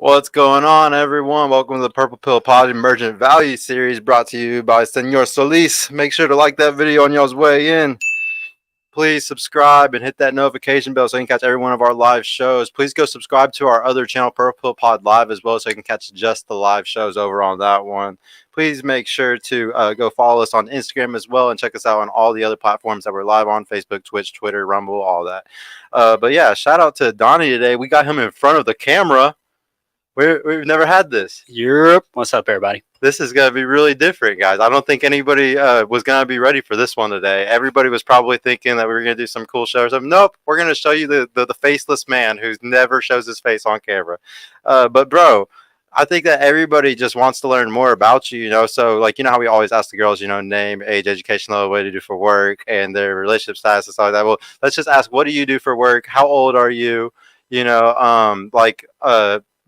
What's going on, everyone? Welcome to the Purple Pill Pod Emergent Value Series brought to you by Senor Solis. Make sure to like that video on y'all's way in. Please subscribe and hit that notification bell so you can catch every one of our live shows. Please go subscribe to our other channel, Purple Pill Pod Live, as well, so you can catch just the live shows over on that one. Please make sure to go follow us on Instagram as well and check us out on all the other platforms that we're live on: Facebook, Twitch, Twitter, Rumble, all that. But yeah, shout out to Donnie today. We got him in front of the camera. We've never had this. Yep. What's up, everybody? This is going to be really different, guys. I don't think anybody was going to be ready for this one today. Everybody was probably thinking that we were going to do some cool show or something. Nope, we're going to show you the faceless man who never shows his face on camera. But, bro, I think that everybody just wants to learn more about you, So, like, how we always ask the girls, name, age, education level, what do you do for work, and their relationship status and stuff like that. Well, let's just ask, what do you do for work? How old are you?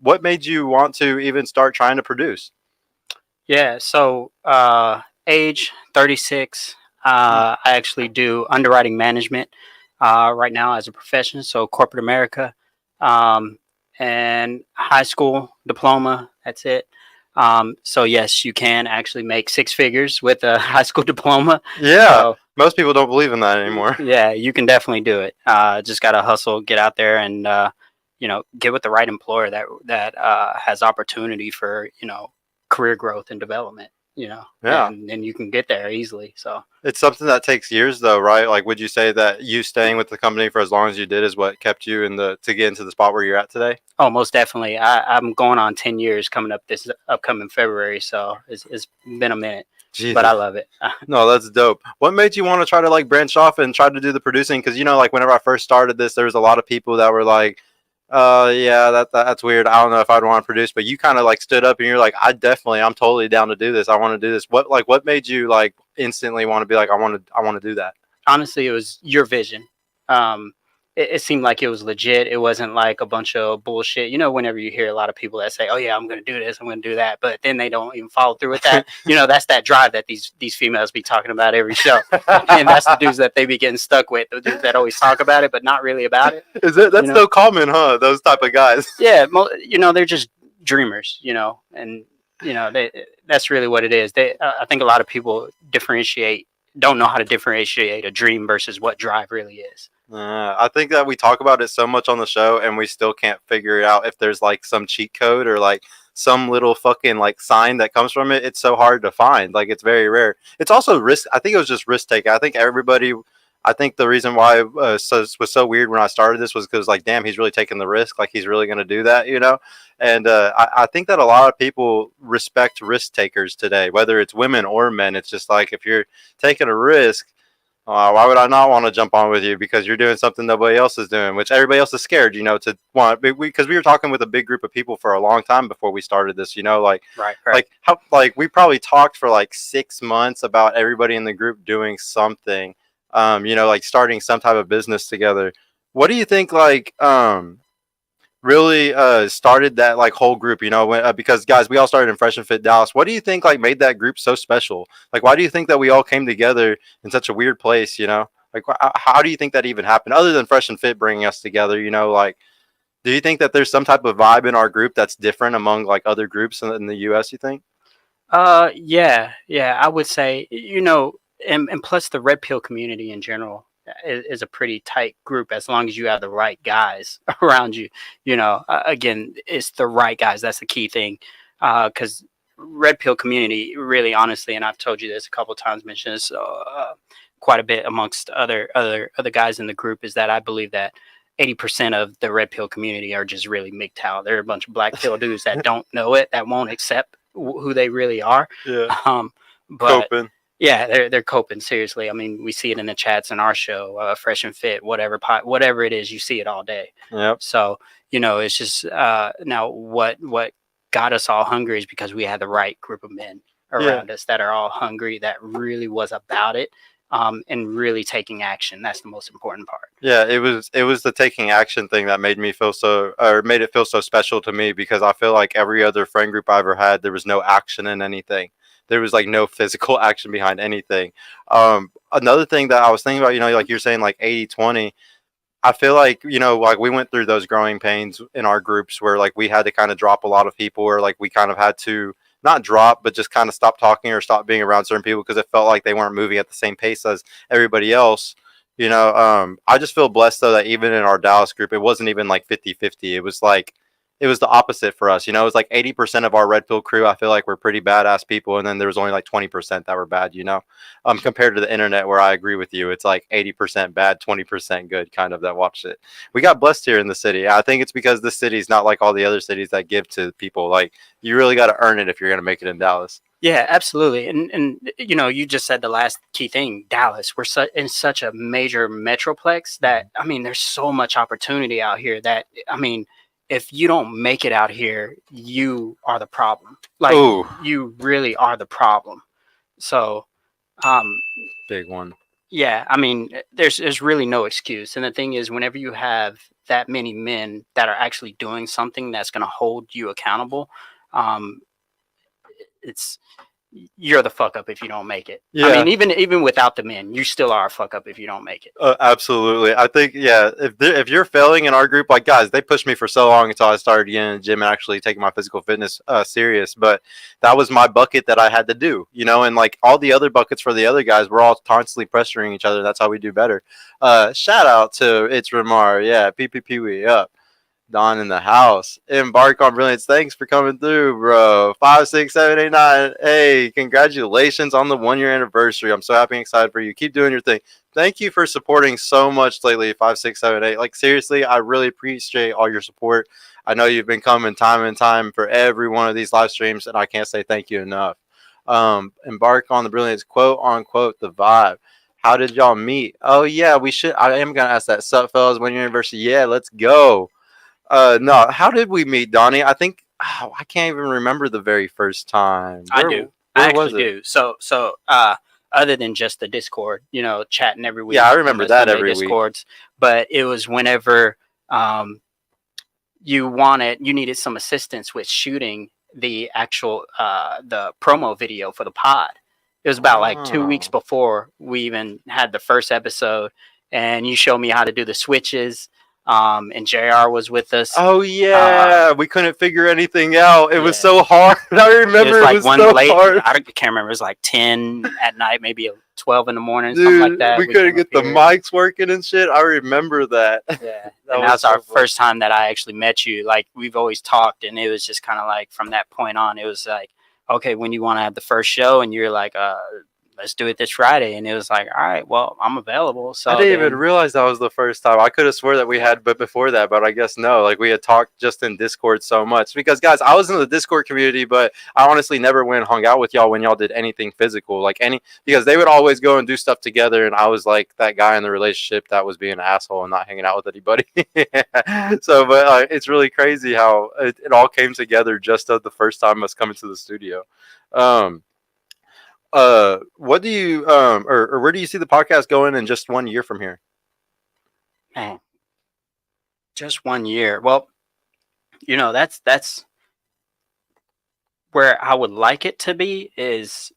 What made you want to even start trying to produce? Yeah, so age 36. I actually do underwriting management right now as a profession, so corporate America, and high school diploma. That's it. So yes, you can actually make six figures with a high school diploma. Yeah, so, most people don't believe in that anymore. Yeah, you can definitely do it. Just gotta hustle, get out there, and get with the right employer that has opportunity for career growth and development. Yeah, and you can get there easily. So it's something that takes years, though, right? Like, would you say that you staying with the company for as long as you did is what kept you to get into the spot where you're at today? Oh, most definitely. I'm going on 10 years coming up this upcoming February, so it's been a minute. Jesus. But I love it. No, that's dope. What made you want to try to branch off and try to do the producing? Because whenever I first started this, there was a lot of people that were like, yeah, that's weird. I don't know if I'd want to produce, but you kind of stood up and you're like, I'm totally down to do this. I want to do this. What made you instantly want to be like, I want to do that? Honestly, it was your vision. It seemed like it was legit. It wasn't like a bunch of bullshit. Whenever you hear a lot of people that say, oh yeah, I'm going to do this, I'm going to do that, but then they don't even follow through with that. That's that drive that these females be talking about every show. And that's the dudes that they be getting stuck with, the dudes that always talk about it, but not really about it. That's so common, huh? Those type of guys. Yeah. They're just dreamers, and that's really what it is. I think a lot of people don't know how to differentiate a dream versus what drive really is. I think that we talk about it so much on the show and we still can't figure it out if there's some cheat code or some little fucking sign that comes from it. It's so hard to find. It's very rare. It's also risk. I think it was just risk taking. I think the reason why it was so weird when I started this was because damn, he's really taking the risk. He's really going to do that, And I think that a lot of people respect risk takers today, whether it's women or men. It's just if you're taking a risk, why would I not want to jump on with you? Because you're doing something nobody else is doing, which everybody else is scared, to want. Because we were talking with a big group of people for a long time before we started this, Right. We probably talked for 6 months about everybody in the group doing something, starting some type of business together. What do you think, really started that whole group, because guys, we all started in Fresh and Fit Dallas. What do you think made that group so special? Why do you think that we all came together in such a weird place? How do you think that even happened, other than Fresh and Fit bringing us together? Do you think that there's some type of vibe in our group that's different among other groups in the US, you think? Yeah, I would say, and plus the red pill community in general is a pretty tight group as long as you have the right guys around you. Again, it's the right guys. That's the key thing. Because red pill community, really, honestly, and I've told you this a couple of times, mentioned this quite a bit amongst other guys in the group, is that I believe that 80% of the red pill community are just really MGTOW. They're a bunch of black pill dudes that don't know it, that won't accept who they really are. Yeah. But coping. Yeah, they're coping, seriously. I mean, we see it in the chats in our show, Fresh and Fit, whatever it is, you see it all day. Yep. So, it's just now what got us all hungry is because we had the right group of men around us that are all hungry, that really was about it, and really taking action. That's the most important part. Yeah, it was the taking action thing that made it feel so special to me, because I feel like every other friend group I ever had, there was no action in anything. There was no physical action behind anything. Another thing that I was thinking about, you're saying 80-20. I feel like, like we went through those growing pains in our groups where like we had to kind of drop a lot of people, or like we kind of had to not drop, but just kind of stop talking or stop being around certain people because it felt like they weren't moving at the same pace as everybody else. I just feel blessed though that even in our Dallas group, it wasn't even like 50-50. It was like, it was the opposite for us. It was like 80% of our Red Pill crew, I feel like we're pretty badass people. And then there was only like 20% that were bad. Compared to the internet where I agree with you, it's like 80% bad, 20% good kind of that watched it. We got blessed here in the city. I think it's because this city's not like all the other cities that give to people. Like you really got to earn it if you're going to make it in Dallas. Yeah, absolutely. And you just said the last key thing, Dallas. We're in such a major metroplex that I mean, there's so much opportunity out here that I mean, if you don't make it out here, you are the problem. Like Ooh, you really are the problem. So, um, big one. yeah, I mean, there's really no excuse. And the thing is, whenever you have that many men that are actually doing something that's going to hold you accountable, um, it's you're the fuck up if you don't make it. Yeah. I mean, even without the men, you still are a fuck up if you don't make it. Absolutely. I think, yeah, if you're failing in our group, like guys, they pushed me for so long until I started getting in the gym and actually taking my physical fitness serious. But that was my bucket that I had to do, and like all the other buckets for the other guys, we're all constantly pressuring each other. That's how we do better. Shout out to It's Ramar. Yeah, PPP, we up. Don in the house. Embark on Brilliance. Thanks for coming through, bro. 5, 6, 7, 8, 9. Hey, congratulations on the 1-year anniversary. I'm so happy and excited for you. Keep doing your thing. Thank you for supporting so much lately. 5, 6, 7, 8. Like seriously, I really appreciate all your support. I know you've been coming time and time for every one of these live streams, and I can't say thank you enough. Embark on the Brilliance, quote unquote, the vibe. How did y'all meet? Oh yeah, we should. I am gonna ask that. Sup, fellas? 1-year anniversary. Yeah, let's go. No. How did we meet, Donnie? I think I can't even remember the very first time. I do. I actually do. So other than just the Discord, chatting every week. Yeah, I remember that Sunday every Discords, but it was whenever you needed some assistance with shooting the actual the promo video for the pod. It was about like 2 weeks before we even had the first episode, and you showed me how to do the switches. And JR was with us. Oh yeah, we couldn't figure anything out. It was so hard. I remember it was so hard. I can't remember. It was like 10 at night, maybe 12 in the morning, Dude, something like that. We couldn't get the mics working and shit. I remember that. Yeah, and that was our first time that I actually met you. Like we've always talked, and it was just kind of like from that point on, it was like, okay, when you want to have the first show, and you're like, let's do it this Friday. And it was like, all right, well, I'm available. So I didn't even realize that was the first time. I could have swore that we had, but before that, but I guess no. Like we had talked just in Discord so much because guys, I was in the Discord community, but I honestly never went and hung out with y'all when y'all did anything physical, because they would always go and do stuff together, and I was like that guy in the relationship that was being an asshole and not hanging out with anybody. So, but it's really crazy how it all came together just at the first time us coming to the studio. What do you or where do you see the podcast going in just 1 year from here? Man, just 1 year. Well, that's where I would like it to be is,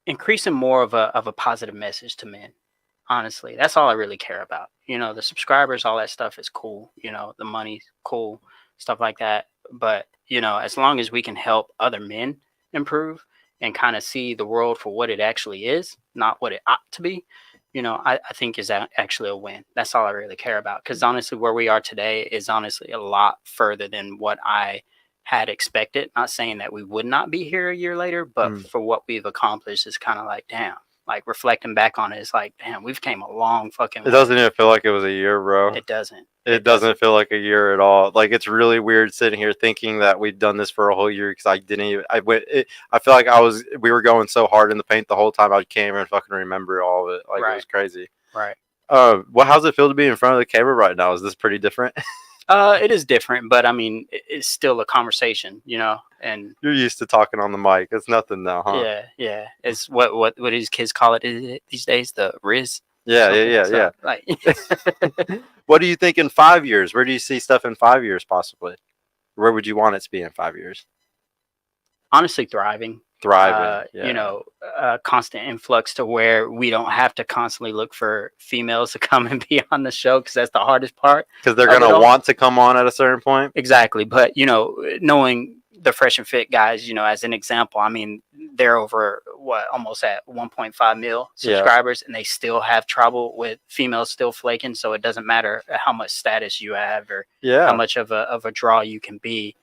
increasing more of a positive message to men. Honestly, that's all I really care about. The subscribers, all that stuff is cool. The money's cool, stuff like that. But as long as we can help other men improve and kind of see the world for what it actually is, not what it ought to be, I think is actually a win. That's all I really care about. Because honestly, where we are today is honestly a lot further than what I had expected. Not saying that we would not be here a year later, but for what we've accomplished is kind of like, damn. Like reflecting back on it, it's like, damn, we've came a long fucking way. It doesn't even feel like it was a year, bro. It doesn't. It doesn't feel like a year at all. Like it's really weird sitting here thinking that we've done this for a whole year because I didn't even. I feel like we were going so hard in the paint the whole time. I can't even fucking remember all of it. Like It was crazy. Right. Well, how's it feel to be in front of the camera right now? Is this pretty different? It is different, but I mean, it's still a conversation, and you're used to talking on the mic. It's nothing now, huh? Yeah. It's what these kids call it these days, the Riz. Yeah. Like, what do you think in 5 years? Where do you see stuff in 5 years, possibly? Where would you want it to be in 5 years? Honestly, thriving. thriving. You Yeah, know, constant influx to where we don't have to constantly look for females to come and be on the show, because that's the hardest part because they're of it gonna all. want to come on at a certain point. Exactly. But, you know, knowing the Fresh and Fit guys, you know, as an example, I mean, they're over what, almost at 1.5 mil Yeah, subscribers, and they still have trouble with females still flaking. So it doesn't matter how much status you have or how yeah. much of a draw you can be.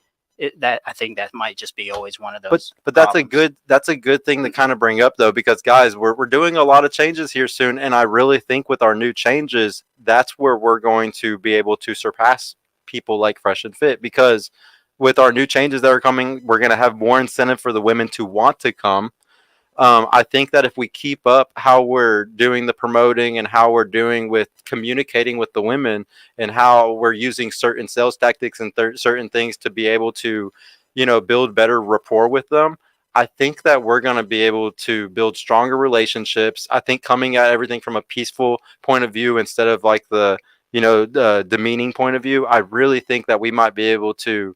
That, I think that might just be always one of But those but problems. that's a good thing to kind of bring up though, because guys, we're doing a lot of changes here soon, and I really think with our new changes, that's where we're going to be able to surpass people like Fresh and Fit, because with our new changes that are coming, we're going to have more incentive for the women to want to come. I think that if we keep up how we're doing the promoting and how we're doing with communicating with the women and how we're using certain sales tactics and certain things to be able to, you know, build better rapport with them, I think that we're going to be able to build stronger relationships. I think coming at everything from a peaceful point of view instead of like the, you know, the demeaning point of view, I really think that we might be able to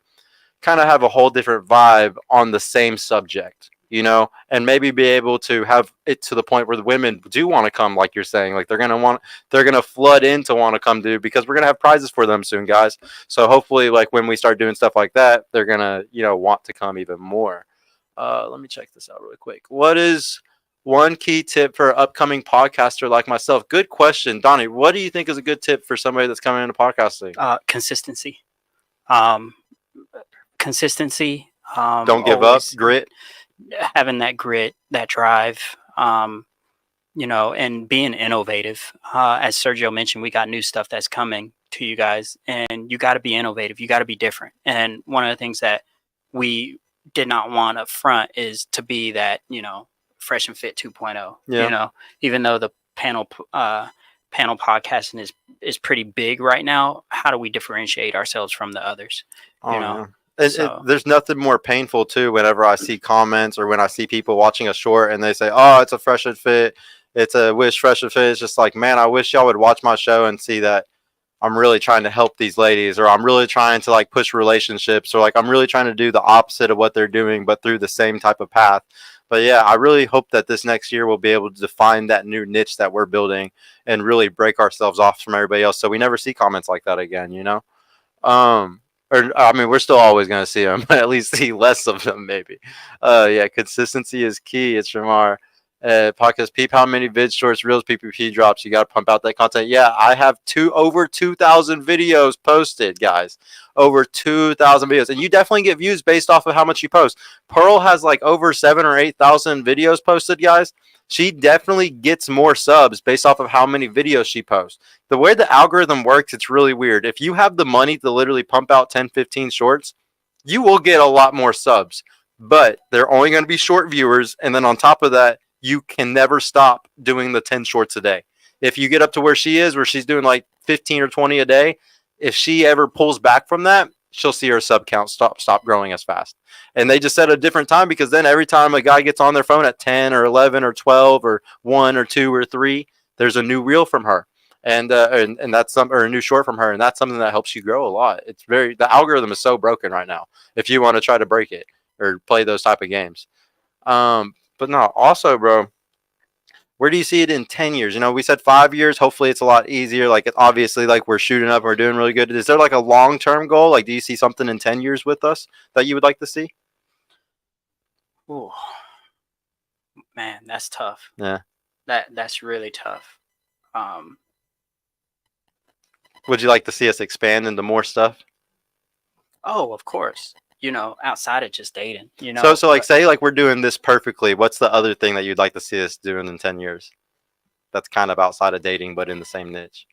kind of have a whole different vibe on the same subject, you know, and maybe be able to have it to the point where the women do want to come, like you're saying, like they're gonna flood in to want to come do, because we're gonna have prizes for them soon, guys. So hopefully, like when we start doing stuff like that, they're gonna, you know, want to come even more. Let me check this out really quick. What is one key tip for an upcoming podcaster like myself? Good question, Donnie. What do you think is a good tip for somebody that's coming into podcasting? Consistency. Um, consistency. Don't give up, Always grit. having that grit, that drive, you know, and being innovative. As Sergio mentioned, we got new stuff that's coming to you guys, and you got to be innovative. You got to be different. And one of the things that we did not want up front is to be that, you know, Fresh and Fit 2.0. You Yeah. know, even though the panel podcasting is pretty big right now, how do we differentiate ourselves from the others? You Oh know, yeah. so There's nothing more painful too whenever I see comments or when I see people watching a short and they say, "Oh, it's a Fresh and Fit, it's a Wish Fresh and Fit." It's just like, man, I wish y'all would watch my show and see that I'm really trying to help these ladies, or I'm really trying to like push relationships, or like I'm really trying to do the opposite of what they're doing, but through the same type of path. But yeah, I really hope that this next year we'll be able to define that new niche that we're building and really break ourselves off from everybody else, so we never see comments like that again. You know. Or I mean, we're still always going to see them, but at least see less of them, maybe. Yeah, consistency is key. It's from our podcast. Peep how many vid shorts, reels, PPP drops. You got to pump out that content. Yeah, I have over 2,000 videos posted, guys. Over 2,000 videos, and you definitely get views based off of how much you post. Pearl has like over 7 or 8,000 videos posted, guys. She definitely gets more subs based off of how many videos she posts. The way the algorithm works, it's really weird. If you have the money to literally pump out 10, 15 shorts, you will get a lot more subs, but they're only going to be short viewers. And then on top of that, you can never stop doing the 10 shorts a day. If you get up to where she is, where she's doing like 15 or 20 a day, if she ever pulls back from that, she'll see her sub count stop growing as fast. And they just set a different time, because then every time a guy gets on their phone at 10 or 11 or 12 or 1 or 2 or 3, there's a new reel from her. And that's or a new short from her, and that's something that helps you grow a lot. The algorithm is so broken right now. If you want to try to break it or play those type of games, but no. Also, bro, where do you see it in 10 years? You know, we said 5 years. Hopefully, it's a lot easier. Like obviously, like we're shooting up, we're doing really good. Is there like a long term goal? Like, do you see something in 10 years with us that you would like to see? ooh, man, that's tough. Yeah. That's really tough. Um, Would you like to see us expand into more stuff? oh, of course. You know, outside of just dating. You So, know, so like, say like we're doing this perfectly. What's the other thing that you'd like to see us doing in 10 years? That's kind of outside of dating, but in the same niche.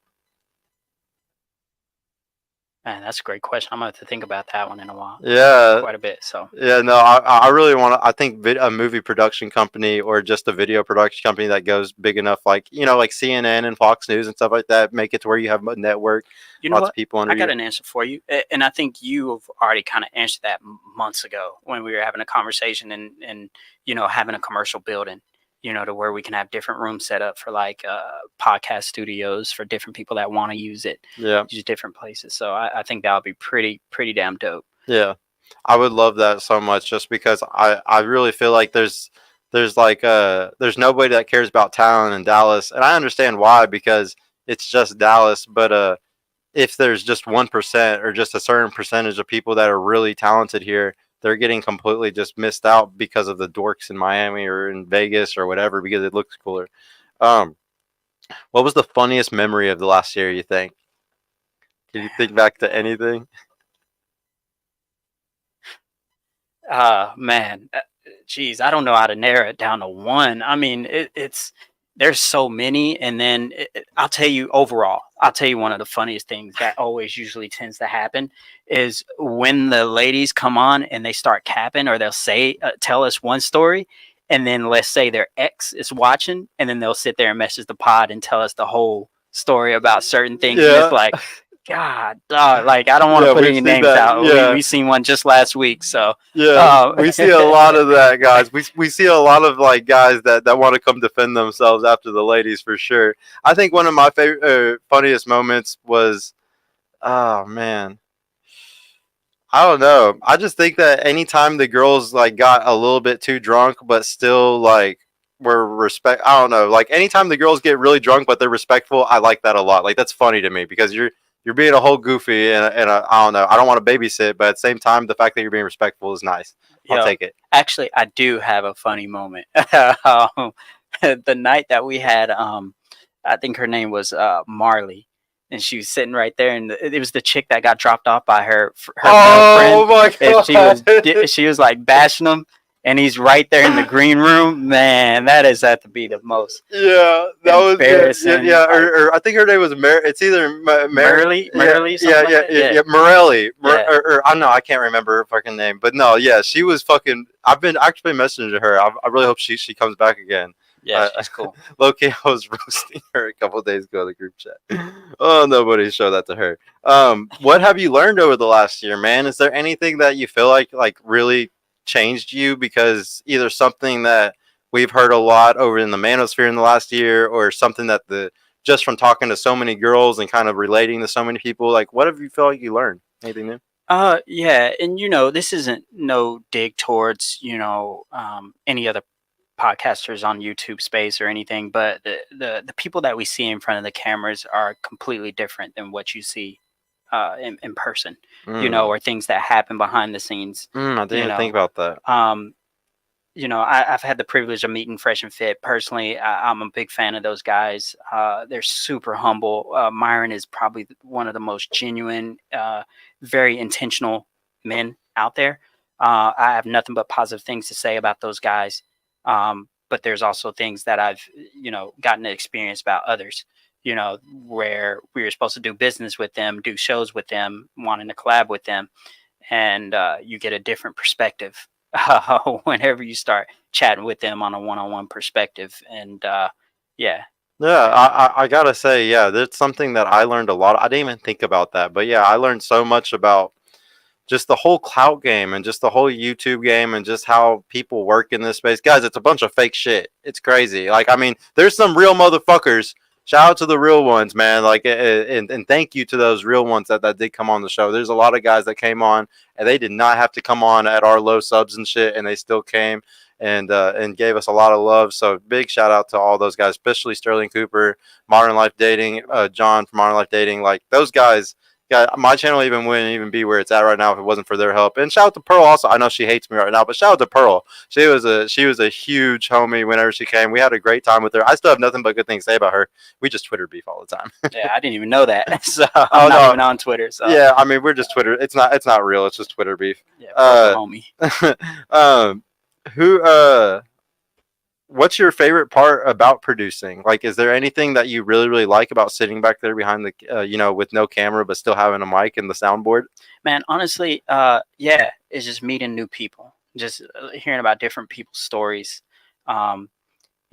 man, that's a great question. I'm gonna have to think about that one in a while, Yeah. quite a bit. So Yeah, no, I really want to. I think a movie production company or just a video production company that goes big enough, like, you know, like CNN and Fox News and stuff like that, make it to where you have a network, you know lots of what? people under I got you. an answer for you, and I think you have already kind of answered that months ago when we were having a conversation and you know, having a commercial building. You know, to where we can have different rooms set up for like podcast studios for different people that want to use it, Yeah, use different places. So I think that would be pretty damn dope. yeah. I would love that so much, just because I really feel like there's like there's nobody that cares about talent in Dallas, and I understand why, because it's just Dallas. But if there's just 1% or just a certain percentage of people that are really talented here, they're getting completely just missed out because of the dorks in Miami or in Vegas or whatever, because it looks cooler. Um, what was the funniest memory of the last year, you think? Can you think back to anything? Man, geez, I don't know how to narrow it down to one. I mean, it's there's so many, and then I'll tell you overall. I'll tell you one of the funniest things that always usually tends to happen is when the ladies come on and they start capping, or they'll say tell us one story, and then let's say their ex is watching, and then they'll sit there and message the pod and tell us the whole story about certain things, and it's Yeah. like, God, dog, like I don't want to Yeah, put we've any seen names that. out. Yeah. We seen one just last week, so Yeah, uh, we see a lot of that, guys. We see a lot of like guys that want to come defend themselves after the ladies, for sure. I think one of my favorite funniest moments was, oh man, I don't know. I just think that anytime the girls like got a little bit too drunk, but still like were respect. I don't know. Like anytime the girls get really drunk, but they're respectful, I like that a lot. Like that's funny to me, because you're being a whole goofy, and I don't know. I don't want to babysit, but at the same time, the fact that you're being respectful is nice. I'll yeah. take it. Actually, I do have a funny moment. The night that we had, I think her name was Marley, and she was sitting right there, and it was the chick that got dropped off by her male friend, Oh my and god! she was like bashing him, and he's right there in the green room. Man, that is have to be the most Yeah, that was embarrassing. yeah. Like Or I think her name was It's either Yeah, Merly, something like that. Yeah, Morelli. yeah, Or I know I can't remember her fucking name, but no, yeah, she was fucking. I've been actually messaging her. I really hope she comes back again. yeah. She's cool. Loki, I was roasting her a couple days ago in the group chat. Oh, nobody showed that to her. What have you learned over the last year, man? Is there anything that you feel like really changed you? Because either something that we've heard a lot over in the manosphere in the last year, or something that the just from talking to so many girls and kind of relating to so many people, like what have you felt like you learned? Anything new? Yeah, and this isn't no dig towards any other podcasters on YouTube space or anything, but the people that we see in front of the cameras are completely different than what you see in person, Mm. or things that happen behind the scenes. I didn't You even think know, about that. um, I've had the privilege of meeting Fresh and Fit personally. I'm a big fan of those guys. They're super humble. Myron is probably one of the most genuine, very intentional men out there. I have nothing but positive things to say about those guys. But there's also things that I've, gotten to experience about others, where we were supposed to do business with them, do shows with them, wanting to collab with them, and you get a different perspective whenever you start chatting with them on a one-on-one perspective. And yeah, Yeah, yeah, I gotta say, yeah, that's something that I learned a lot. I didn't even think about that, but yeah, I learned so much about just the whole clout game and just the whole YouTube game and just how people work in this space. Guys, it's a bunch of fake shit. It's crazy. Like, I mean, there's some real motherfuckers. Shout out to the real ones, man. Like, and thank you to those real ones that did come on the show. There's a lot of guys that came on and they did not have to come on at our low subs and shit, and they still came and gave us a lot of love. So big shout out to all those guys, especially Sterling Cooper, Modern Life Dating, John from Modern Life Dating. Like those guys, yeah, my channel even wouldn't even be where it's at right now if it wasn't for their help. And shout out to Pearl also. I know she hates me right now, but shout out to Pearl. She was a huge homie whenever she came. We had a great time with her. I still have nothing but good things to say about her. We just Twitter beef all the time. yeah. I didn't even know that, so Oh I'm not no. even on Twitter. So Yeah, I mean we're just Twitter. It's not real. It's just Twitter beef. yeah, Pearl's a homie. Um, who what's your favorite part about producing? Like, is there anything that you really, really like about sitting back there behind the, with no camera but still having a mic and the soundboard? Man, honestly, yeah, it's just meeting new people, just hearing about different people's stories. Um,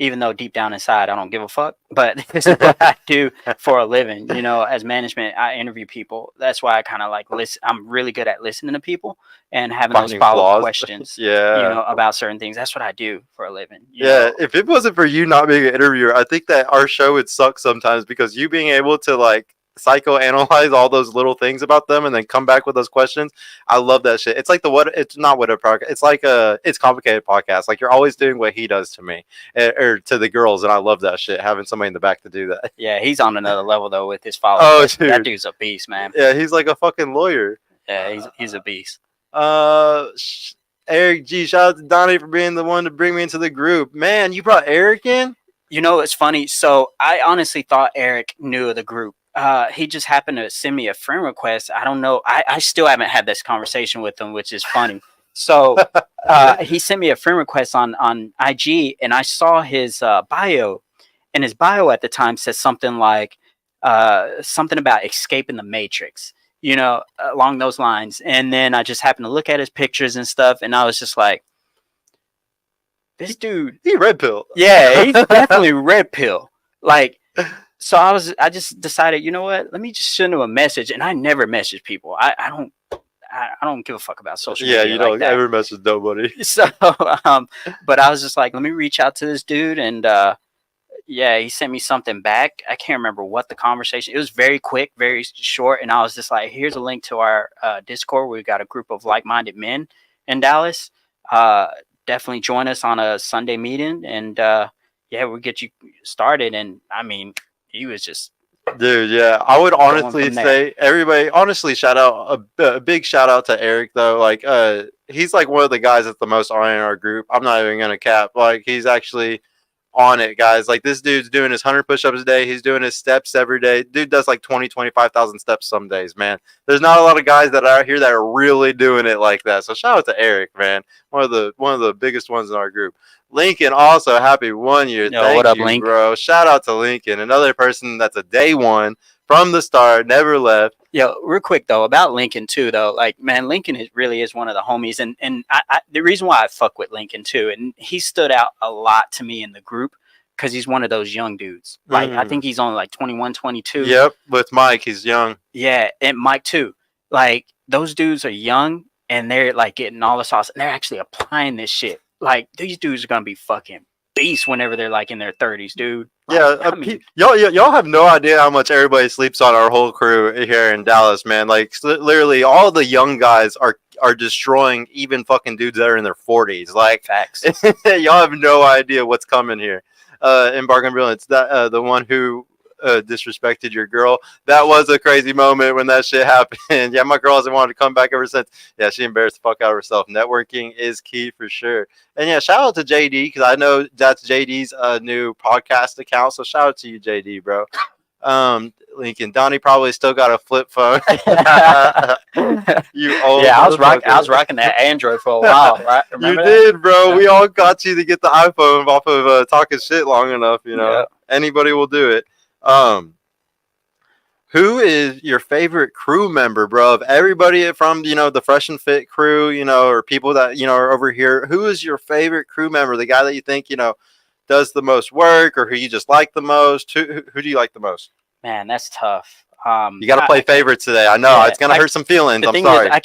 Even though deep down inside I don't give a fuck, but this is what I do for a living. As management, I interview people. That's why I kind of like listen. I'm really good at listening to people and having those Finding follow up flaws. questions, Yeah. about certain things. That's what I do for a living. Yeah, if it wasn't for you not being an interviewer, I think that our show would suck sometimes, because you being able to like psychoanalyze all those little things about them and then come back with those questions. I love that shit. It's like it's not what a podcast. It's like it's complicated podcast. Like you're always doing what he does to me or to the girls, and I love that shit. Having somebody in the back to do that. Yeah, he's on another level though with his followers. Oh, That dude. dude's a beast, man. Yeah, he's like a fucking lawyer. Yeah, he's a beast. Eric G, shout out to Donnie for being the one to bring me into the group. Man, you brought Eric in? You know, it's funny. So I honestly thought Eric knew of the group. He just happened to send me a friend request. I don't know. I still haven't had this conversation with him, which is funny. So he sent me a friend request on IG, and I saw his bio, and his bio at the time says something like something about escaping the Matrix, you know, along those lines. And then I just happened to look at his pictures and stuff, and I was just like, this dude, he red pill. Yeah, he's definitely red pill. Like, so I just decided, you know what? Let me just send him a message, and I never message people. I don't give a fuck about social media. Yeah, you don't ever message nobody. So, but I was just like, let me reach out to this dude, and yeah, he sent me something back. I can't remember what the conversation. It was very quick, very short, and I was just like, here's a link to our Discord. We've got a group of like-minded men in Dallas. Definitely join us on a Sunday meeting, and yeah, we'll get you started. And I mean, he was just, dude. Yeah, I would honestly say everybody. Honestly, shout out a big shout out to Eric though. Like, he's like one of the guys that's the most on in our group. I'm not even gonna cap. Like, he's actually on it, guys. Like, this dude's doing his 100 push-ups a day. He's doing his steps every day. Dude does like 25,000 steps some days, man. There's not a lot of guys that are out here that are really doing it like that. So shout out to Eric, man. One of the biggest ones in our group. Lincoln also, happy 1 year. Yo, thank what up, you, Link? bro. Shout out to Lincoln, another person that's a day one from the start, never left. Yeah, real quick though about Lincoln too, though. Like, man, Lincoln really is one of the homies, and I the reason why I fuck with Lincoln too, and he stood out a lot to me in the group because he's one of those young dudes. Like, I think he's only like 21, 22. Yep, with Mike, he's young. Yeah, and Mike too. Like, those dudes are young and they're like getting all the sauce, and they're actually applying this shit. Like, these dudes are gonna be fucking beasts whenever they're like in their 30s, dude. Like, yeah, I mean, y'all have no idea how much everybody sleeps on our whole crew here in Dallas, man. Like, literally, all the young guys are destroying even fucking dudes that are in their 40s. Like, facts. Y'all have no idea what's coming here. Embarking Brilliance, that the one who disrespected your girl. That was a crazy moment when that shit happened. Yeah, my girl hasn't wanted to come back ever since. Yeah, she embarrassed the fuck out of herself. Networking is key for sure. And yeah, shout out to JD, because I know that's JD's new podcast account. So shout out to you, JD, bro. Lincoln, Donnie probably still got a flip phone. You old. Yeah, I was rocking that Android for a while, right? Remember you that? did, bro. We all got you to get the iPhone off of talking shit long enough. You know, anybody will do it. Who is your favorite crew member, bro? Of everybody from, the Fresh and Fit crew, or people that, are over here, who is your favorite crew member? The guy that you think, does the most work, or who you just like the most? Who do you like the most? Man, that's tough. You got to play favorites today. I know it's gonna hurt some feelings. I'm sorry. Is, I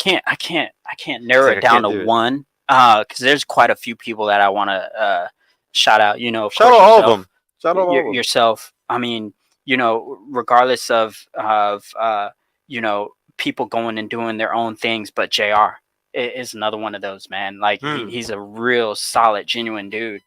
can't narrow it down to one, because there's quite a few people that I want to shout out. Shout out all of them. Shout out all of them. Yourself. I mean, regardless of people going and doing their own things, but JR is another one of those, man. Like, he's a real solid, genuine dude.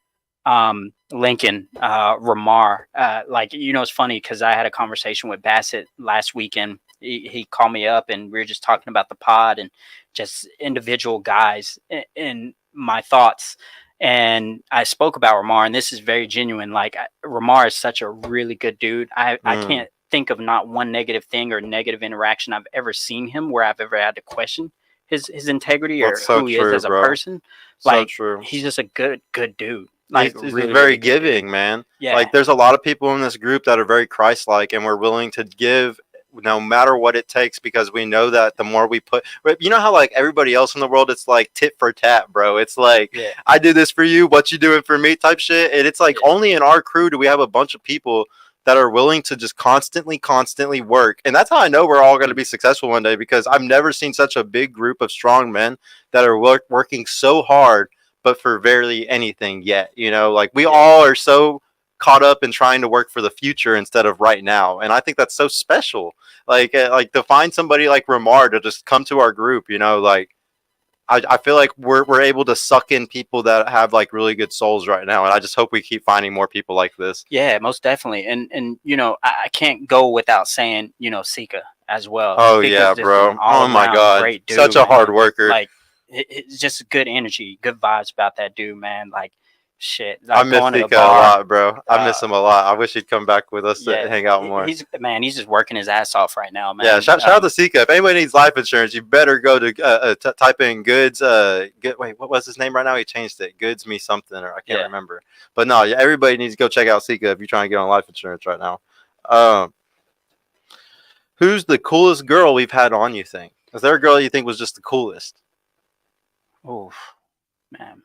Lincoln, Ramar, it's funny because I had a conversation with Bassett last weekend. He called me up and we were just talking about the pod and just individual guys and my thoughts. And I spoke about Ramar, and this is very genuine. Like, Ramar is such a really good dude. I can't think of not one negative thing or negative interaction I've ever seen him where I've ever had to question his integrity or who he is as a person. Like, he's just a good dude. Like, he's really, very giving, man. Yeah. Like, there's a lot of people in this group that are very Christ-like, and we're willing to give no matter what it takes, because we know that the more we put, you know how like everybody else in the world, it's like tit for tat, bro. It's like, I did this for you, what you doing for me type shit. And it's like only in our crew do we have a bunch of people that are willing to just constantly work. And that's how I know we're all going to be successful one day, because I've never seen such a big group of strong men that are working so hard, but for barely anything yet. Like, we all are so caught up in trying to work for the future instead of right now. And I think that's so special. Like to find somebody like Ramar to just come to our group, you know, like I feel like we're able to suck in people that have like really good souls right now, and I just hope we keep finding more people like this. Yeah, most definitely. And you know, I can't go without saying, you know, Sika as well. Oh Sika's yeah, just an bro. all Oh my around god, great dude, such a hard man. worker. Like it's just good energy, good vibes about that dude, man. Like shit, I like miss going to the Sika a bar. lot, bro. I miss him a lot. I wish he'd come back with us to Yeah, hang out more. he's man. He's just working his ass off right now, man. Yeah, shout out to Sika. If anybody needs life insurance, you better go to type in Goods. Wait, what was his name right now? He changed it. Goods me something, or I can't remember. But no, yeah, everybody needs to go check out Sika if you're trying to get on life insurance right now. Who's the coolest girl we've had on? You think? Is there a girl you think was just the coolest? Oh, man.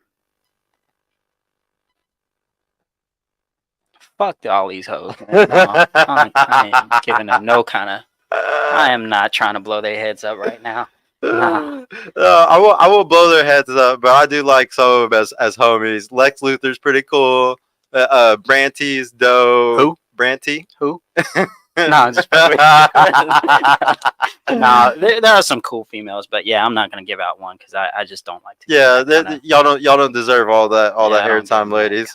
Fuck all these hoes. No, I ain't giving them no kind of. I am not trying to blow their heads up right now. Nah. I will blow their heads up, but I do like some of them as homies. Lex Luthor's pretty cool. Branty's dope. Who? Branty? Who? No, just no. There are some cool females, but yeah, I'm not gonna give out one because I just don't like to. Yeah, y'all don't deserve all that airtime, ladies.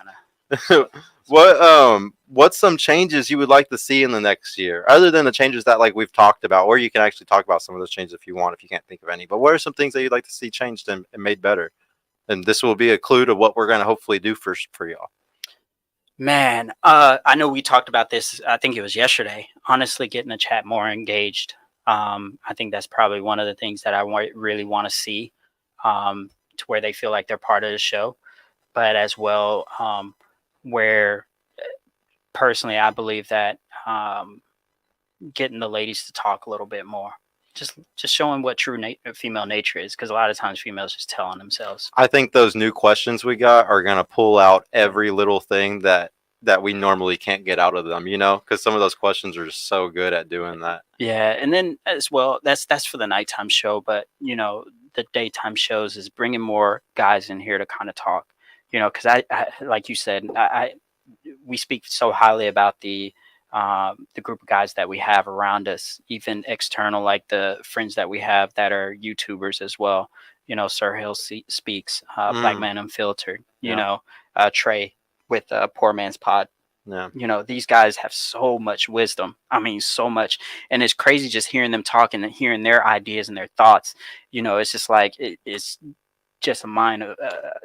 What's some changes you would like to see in the next year, other than the changes that like we've talked about, or you can actually talk about some of those changes if you want, if you can't think of any. But what are some things that you'd like to see changed and made better? And this will be a clue to what we're gonna hopefully do for y'all. Man, I know we talked about this. I think it was yesterday. Honestly, getting the chat more engaged. I think that's probably one of the things that I really want to see, to where they feel like they're part of the show, but as well, where personally I believe that getting the ladies to talk a little bit more, just showing what true female nature is, because a lot of times females just tell on themselves. I think those new questions we got are gonna pull out every little thing that we normally can't get out of them, you know, because some of those questions are just so good at doing that. Yeah, and then as well, that's for the nighttime show, but you know, the daytime shows is bringing more guys in here to kind of talk, you know, because I like you said, we speak so highly about the group of guys that we have around us, even external, like the friends that we have that are YouTubers as well. You know, Sir Hill Speaks, Black Man Unfiltered, you know, Trey with Poor Man's Pod. Yeah. You know, these guys have so much wisdom. I mean, so much. And it's crazy just hearing them talking and hearing their ideas and their thoughts. You know, it's just like, it's just a mind,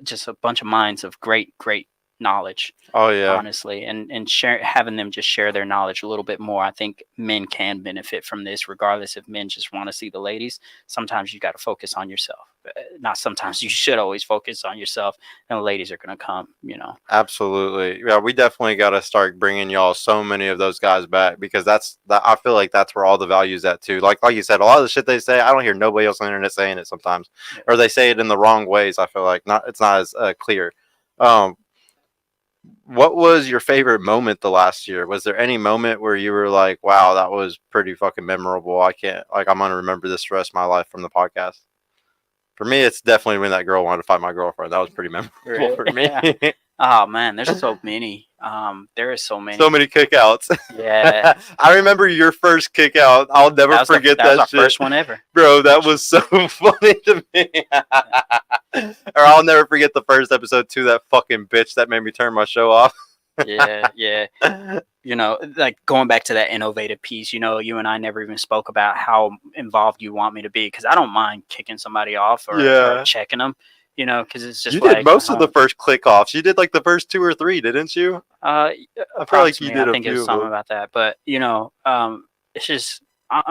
just a bunch of minds of great knowledge. Oh yeah, honestly, and having them just share their knowledge a little bit more. I think men can benefit from this, regardless if men just want to see the ladies. Sometimes you got to focus on yourself. Not sometimes, you should always focus on yourself, and the ladies are gonna come. You know, absolutely. Yeah, we definitely got to start bringing y'all so many of those guys back, because I feel like that's where all the value's at too. Like you said, a lot of the shit they say, I don't hear nobody else on the internet saying it sometimes, or they say it in the wrong ways. I feel like it's not as clear. What was your favorite moment the last year? Was there any moment where you were like, wow, that was pretty fucking memorable? I'm going to remember this the rest of my life from the podcast. For me, it's definitely when that girl wanted to find my girlfriend. That was pretty memorable for me. Yeah. Oh man, there's so many. There is so many. So many kickouts. Yeah. I remember your first kickout. I'll never forget that. That was our shit. first one ever. Bro, that was so funny to me. Or I'll never forget the first episode too. That fucking bitch that made me turn my show off. Yeah. You know, like going back to that innovative piece, you know, you and I never even spoke about how involved you want me to be, because I don't mind kicking somebody off or checking them, you know, because it's just you did most of the first click offs. You did like the first 2 or 3, didn't you? I feel like you did. I think it was something about that, but you know, it's just I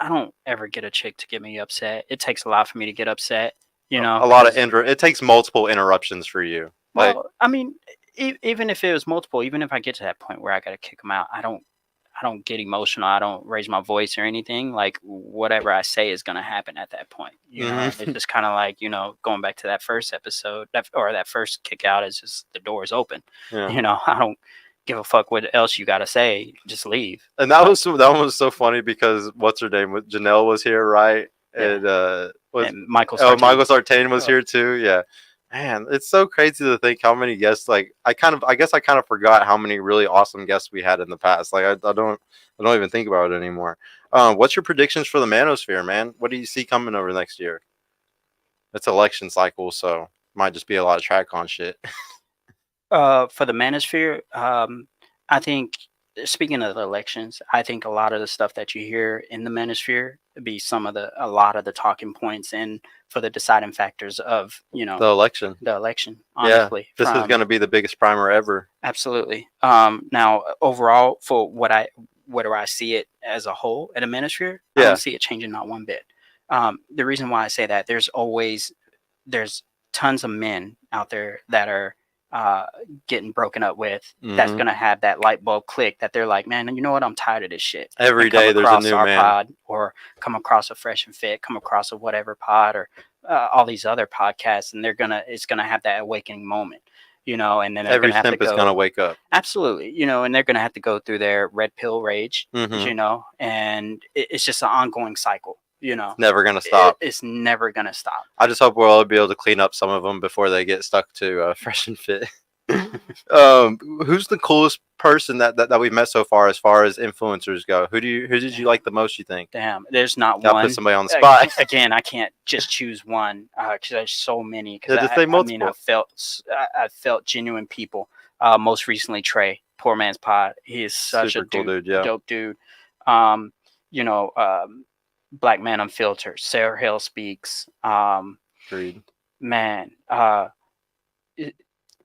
don't ever get a chick to get me upset. It takes a lot for me to get upset. You know, a lot of it takes multiple interruptions for you. Like, well, I mean, even if it was multiple, even if I get to that point where I got to kick them out, I don't get emotional. I don't raise my voice or anything. Like whatever I say is going to happen at that point. You know, it's just kind of like, you know, going back to that first episode that first kick out is just the door's open. Yeah. You know, I don't give a fuck what else you got to say. Just leave. And that one was so funny because what's her name? Janelle was here, right? Yeah. And Michael Sartain. Michael Sartain was here too. Yeah. Man, it's so crazy to think how many guests. Like, I guess I kind of forgot how many really awesome guests we had in the past. Like, I don't even think about it anymore. What's your predictions for the Manosphere, man? What do you see coming over next year? It's election cycle, so might just be a lot of track on shit. For the manosphere, I think, speaking of the elections, I think a lot of the stuff that you hear in the manosphere be a lot of the talking points and for the deciding factors of, The election, the election, yeah, honestly, this is from gonna be the biggest primer ever. absolutely. Now overall, for whether I see it as a whole in a manosphere, I don't Yeah. see it changing not one bit. The reason why I say that, there's tons of men out there that are uh, getting broken up with. That's Hmm. gonna have that light bulb click that they're like, man, you know what? I'm tired of this shit. Every And come day there's a across new our man. pod, or come across a Fresh and Fit, come across a whatever pod, or all these other podcasts, and it's gonna have that awakening moment. And then they're Every gonna have to simp is gonna go. wake up. Absolutely, and they're gonna have to go through their red pill rage, Hmm. and it's just an ongoing cycle. It's never gonna stop. It's never gonna stop. I just hope we'll be able to clean up some of them before they get stuck to Fresh and Fit. Who's the coolest person that we've met so far as influencers go? Who did you like the most? You think? Damn, there's not Got to put one. somebody on the spot. Again, I can't just choose one because there's so many. Because Yeah, just say I mean, multiple. I felt genuine people. Most recently, Trey, Poor Man's Pod. He is such Super cool dude. Yeah. dope dude. Um, you know, Black Man Unfiltered, Sarah Hill Speaks. Agreed. Man,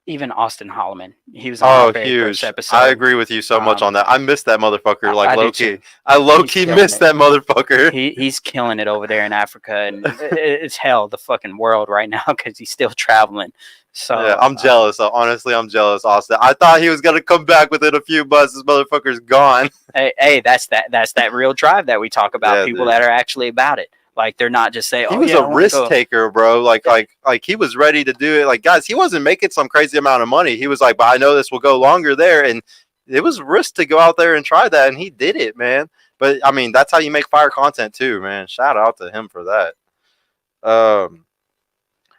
even Austin Holloman. He was on our Oh, very first huge. I episode. agree with you so much Um, on that. I miss that motherfucker. Like I low do key. too. I low He's key killing miss it. that motherfucker. He's killing it over there in Africa, and it's hell the fucking world right now because he's still traveling. Yeah, So I'm jealous. Honestly, I'm jealous, Austin. I thought he was gonna come back within a few months. This motherfucker's gone. hey, that's that real drive that we talk about. Yeah, People dude. that are actually about it. Like they're not just saying, He "Oh was yeah, a I want to risk go." taker, bro. Like he was ready to do it. Like guys, he wasn't making some crazy amount of money. He was like, but I know this will go longer there, and it was risk to go out there and try that, and he did it, man. But I mean, that's how you make fire content too, man. Shout out to him for that. Um,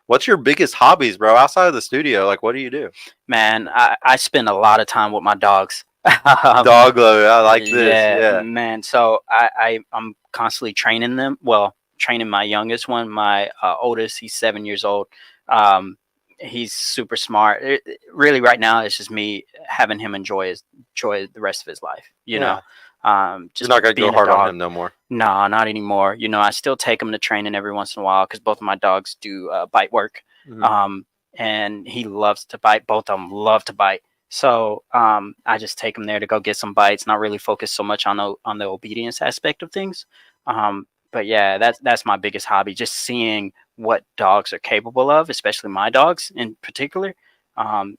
what's your biggest hobbies, bro? Outside of the studio, like what do you do? Man, I spend a lot of time with my dogs. Dog lover, I like this. Yeah, Yeah, man. So I'm constantly training them. Well, training my youngest one, my oldest. He's 7 years old. Um, he's super smart. Really, right now, it's just me having him enjoy the rest of his life. yeah. You're Just not gonna go being a hard on dog. him no more. No, not anymore. I still take him to training every once in a while because both of my dogs do bite work. Mhm. Um, and he loves to bite. Both of them love to bite. So I just take him there to go get some bites, not really focus so much on the obedience aspect of things. But yeah, that's my biggest hobby, just seeing what dogs are capable of, especially my dogs in particular.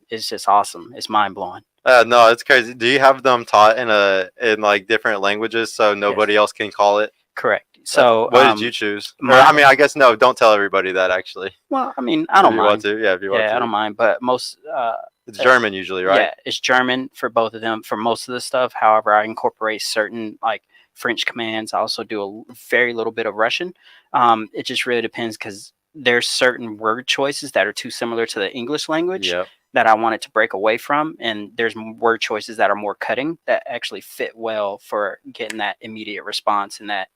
It's just awesome. It's mind blowing. No, it's crazy. Do you have them taught in like different languages so Yes, nobody else can call it? correct. So What did you choose? Or my I mean, I guess no. Don't tell everybody that actually. well, I mean, I If don't you want mind. to, yeah. If you want Yeah, I to, don't mind. But it's uh, German usually, right? yeah, it's German for both of them for most of the stuff. However, I incorporate certain like French commands. I also do a very little bit of Russian. It just really depends because there's certain word choices that are too similar to the English language Yep. that I wanted to break away from, and there's word choices that are more cutting that actually fit well for getting that immediate response and that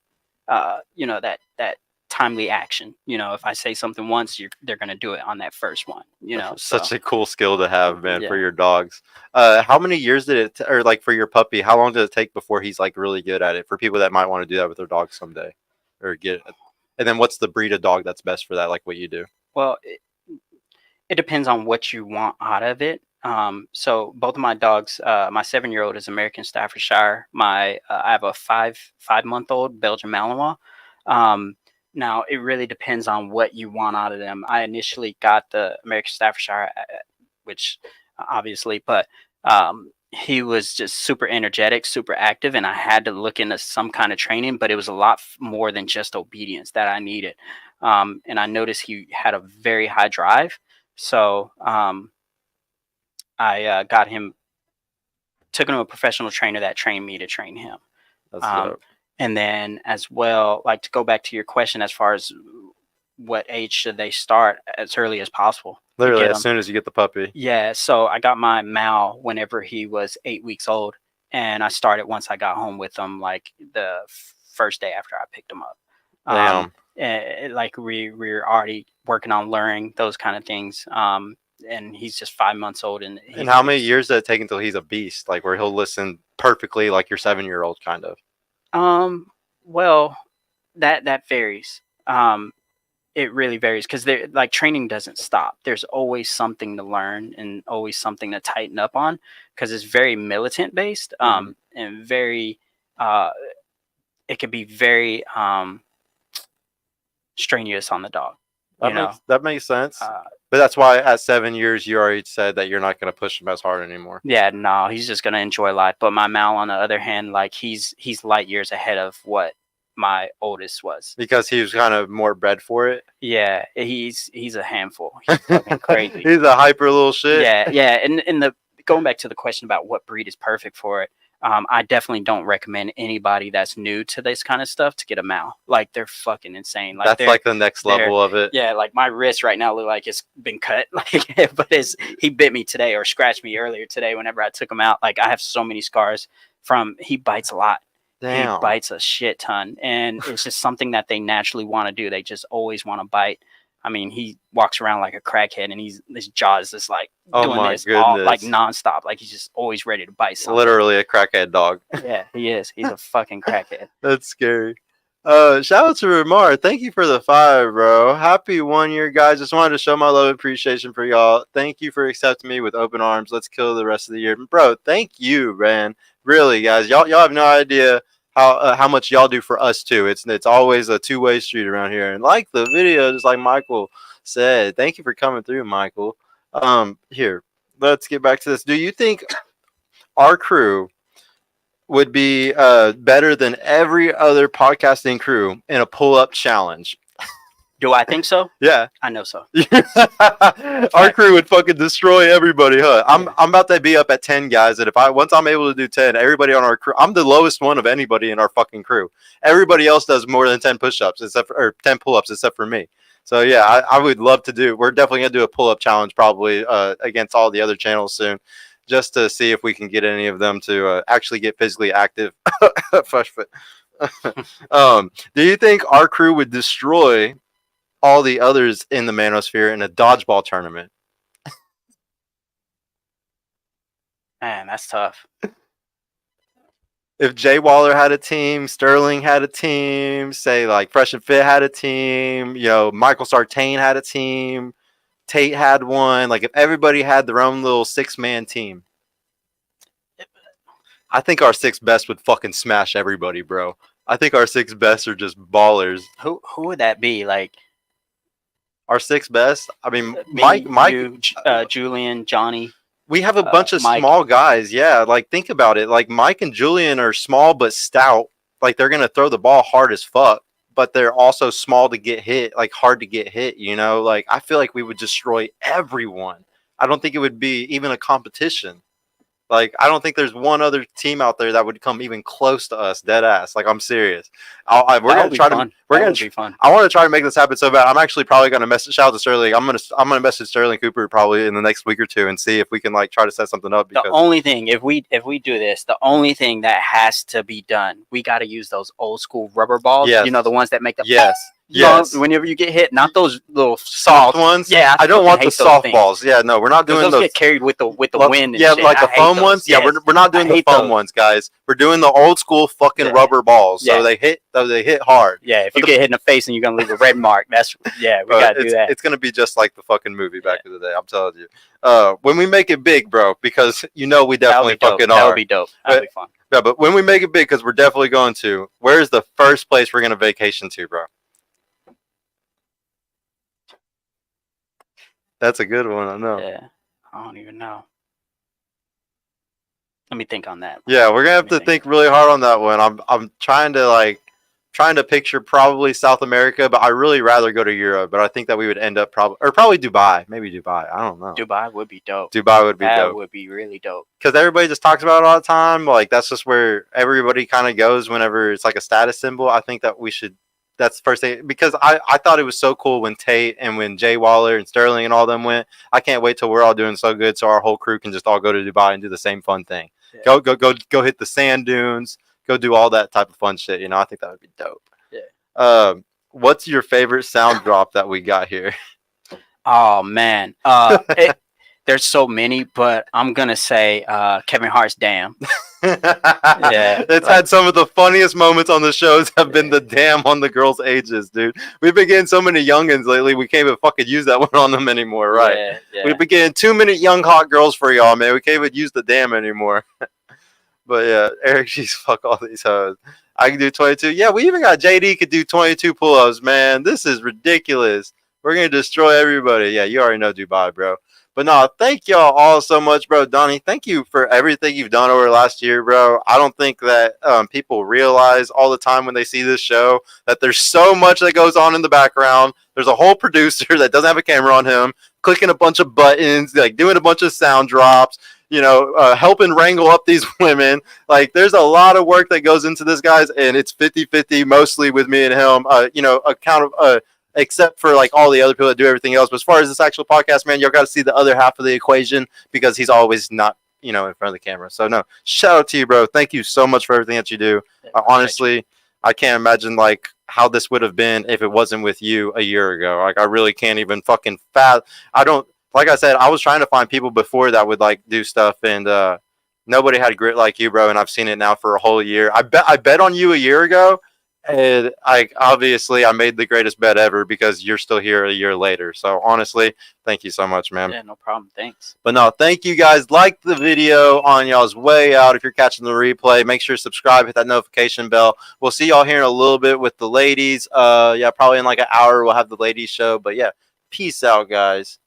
that timely action. If I say something once, they're gonna do it on that first one. So Such a cool skill to have, man, for yeah. your dogs. How many years did or like for your puppy? How long did it take before he's like really good at it? For people that might want to do that with their dog someday, or get. And then what's the breed of dog that's best for that? Like what you do? Well, it depends on what you want out of it. So both of my dogs, my 7 year old is American Staffordshire. I have a five month old Belgian Malinois. Um, Now it really depends on what you want out of them. I initially got the American Staffordshire, which obviously, but he was just super energetic, super active, and I had to look into some kind of training. But it was a lot more than just obedience that I needed. And I noticed he had a very high drive. So I took him to a professional trainer that trained me to train him. That's Um, dope. and then as well, like to go back to your question as far as what age should they start as early as possible to Literally, get as them. soon as you get the puppy. Yeah, so I got my Mal whenever he was 8 weeks old, and I started once I got home with him, like the first day after I picked him up. Damn. Like we're already working on learning those kind of things. And he's just 5 months old, and And he's a how many beast. years does it take until he's a beast? Like where he'll listen perfectly, like your 7-year-old kind of. Well, that varies. It really varies because there like training doesn't stop. There's always something to learn and always something to tighten up on because it's very militant based. And very it can be very strenuous on the dog. That makes sense. Uh, But that's why at 7 years you already said that you're not going to push him as hard anymore. Yeah, no, he's just gonna enjoy life. But my Mal, on the other hand, like he's light years ahead of what my oldest was. Because he was kind of more bred for it. Yeah, he's a handful. He's fucking crazy. He's a hyper little shit. Yeah. And the going back to the question about what breed is perfect for it, I definitely don't recommend anybody that's new to this kind of stuff to get a Mal. Like they're fucking insane. Like that's like the next level of it. Yeah, like my wrist right now look like it's been cut. Like, but he bit me today or scratched me earlier today. Whenever I took him out, like I have so many scars from he bites a lot. Damn. He bites a shit ton, and it's just something that they naturally want to do. They just always want to bite. I mean, he walks around like a crackhead, and his jaw is just like doing this all, like nonstop. Like he's just always ready to bite something. Literally a crackhead dog. Yeah, he is. He's a fucking crackhead. That's scary. Shout out to Ramar. Thank you for the 5, bro. Happy 1 year, guys. Just wanted to show my love and appreciation for y'all. Thank you for accepting me with open arms. Let's kill the rest of the year, bro. Thank you, man. Really, guys. Y'all have no idea how much y'all do for us too. It's always a two-way street around here. And like the video, just like Michael said, thank you for coming through, Michael. Here, let's get back to this. Do you think our crew would be better than every other podcasting crew in a pull-up challenge? Do I think so? Yeah, I know so. Our crew would fucking destroy everybody, huh? I'm about to be up at 10 guys, and once I'm able to do 10, everybody on our crew, I'm the lowest one of anybody in our fucking crew. Everybody else does more than 10 push-ups or 10 pull-ups except for me. So yeah, I would love to do. We're definitely gonna do a pull-up challenge probably against all the other channels soon, just to see if we can get any of them to actually get physically active. Fresh foot. Do you think our crew would destroy all the others in the manosphere in a dodgeball tournament? Man, that's tough. If Jay Waller had a team, Sterling had a team, say like Fresh and Fit had a team, Michael Sartain had a team, Tate had one. Like if everybody had their own little 6-man team, I think our 6 best would fucking smash everybody, bro. I think our 6 best are just ballers. Who would that be? Like our 6 best? I mean, me, Mike, you, Julian, Johnny. We have a bunch of Mike. Small guys. Yeah, like think about it. Like Mike and Julian are small but stout. Like they're gonna throw the ball hard as fuck, but they're also small to get hit, like hard to get hit. Like I feel like we would destroy everyone. I don't think it would be even a competition. Like, I don't think there's one other team out there that would come even close to us, dead ass. Like, I'm serious. We're gonna try to. We're gonna be fun. I want to try to make this happen so bad. I'm actually probably gonna message. Shout out to Sterling. I'm gonna message Sterling Cooper probably in the next week or two and see if we can like try to set something up. Because the only thing, if we do this, the only thing that has to be done, we got to use those old school rubber balls. Yes. The ones that make the Yes. Whenever you get hit, not those little soft ones. Yeah, I don't want the soft balls. Yeah, no, we're not doing those. Get carried with the wind. And yeah, shit. like the foam ones. Yes. Yeah, we're not doing the foam ones, guys. We're doing the old school fucking rubber balls. So they hit hard. Yeah, if you get hit in the face and you're gonna leave a red mark, we gotta do that. It's gonna be just like the fucking movie back in the day. I'm telling you. When we make it big, bro, because we definitely fucking are. That'll be dope. That'll be fun. Yeah, but when we make it big, because we're definitely going to. Where's the first place we're gonna vacation to, bro? That's a good one. I know. Yeah, I don't even know. Let me think on that. Yeah, we're gonna have to think really hard on that one. I'm trying to picture probably South America, but I really rather go to Europe. But I think that we would end up probably Dubai. Maybe Dubai. I don't know. Dubai would be dope. That would be really dope. Because everybody just talks about it all the time. Like that's just where everybody kind of goes whenever it's like a status symbol. I think that that's the first thing, because I thought it was so cool when Tate and when Jay Waller and Sterling and all them went. I can't wait till we're all doing so good, so our whole crew can just all go to Dubai and do the same fun thing. Yeah. Go hit the sand dunes. Go do all that type of fun shit. You know, I think that would be dope. Yeah. What's your favorite sound drop that we got here? Oh man, there's so many, but I'm gonna say Kevin Hart's "Damn." Yeah, It's had some of the funniest moments on the shows have been the damn on the girls' ages, dude. We've been getting so many youngins lately, we can't even fucking use that one on them anymore, right? Yeah, yeah. We've been getting 2 minute young hot girls for y'all, man. We can't even use the damn anymore. But yeah, Eric, she's fuck all these hoes. I can do 22. Yeah, we even got JD could do 22 pull-ups, man. This is ridiculous. We're gonna destroy everybody. Yeah, you already know Dubai, bro. But no, thank y'all all so much, bro. Donnie, thank you for everything you've done over the last year, bro. I don't think that people realize all the time when they see this show that there's so much that goes on in the background. There's a whole producer that doesn't have a camera on him, clicking a bunch of buttons, like doing a bunch of sound drops, helping wrangle up these women. Like, there's a lot of work that goes into this, guys, and it's 50-50 mostly with me and him. Except for like all the other people that do everything else. But as far as this actual podcast, man, y'all got to see the other half of the equation because he's always not, in front of the camera. So no, shout out to you, bro. Thank you so much for everything that you do. Honestly, I can't imagine like how this would have been if it wasn't with you a year ago. Like, I really can't even fucking like I said, I was trying to find people before that would like do stuff, and nobody had grit like you, bro. And I've seen it now for a whole year. I bet on you a year ago. And obviously I made the greatest bet ever because you're still here a year later. So honestly, thank you so much, man. Yeah, no problem. Thanks. But no, thank you guys. Like the video on y'all's way out. If you're catching the replay, make sure to subscribe, hit that notification bell. We'll see y'all here in a little bit with the ladies. Probably in like an hour we'll have the ladies show. But yeah, peace out, guys.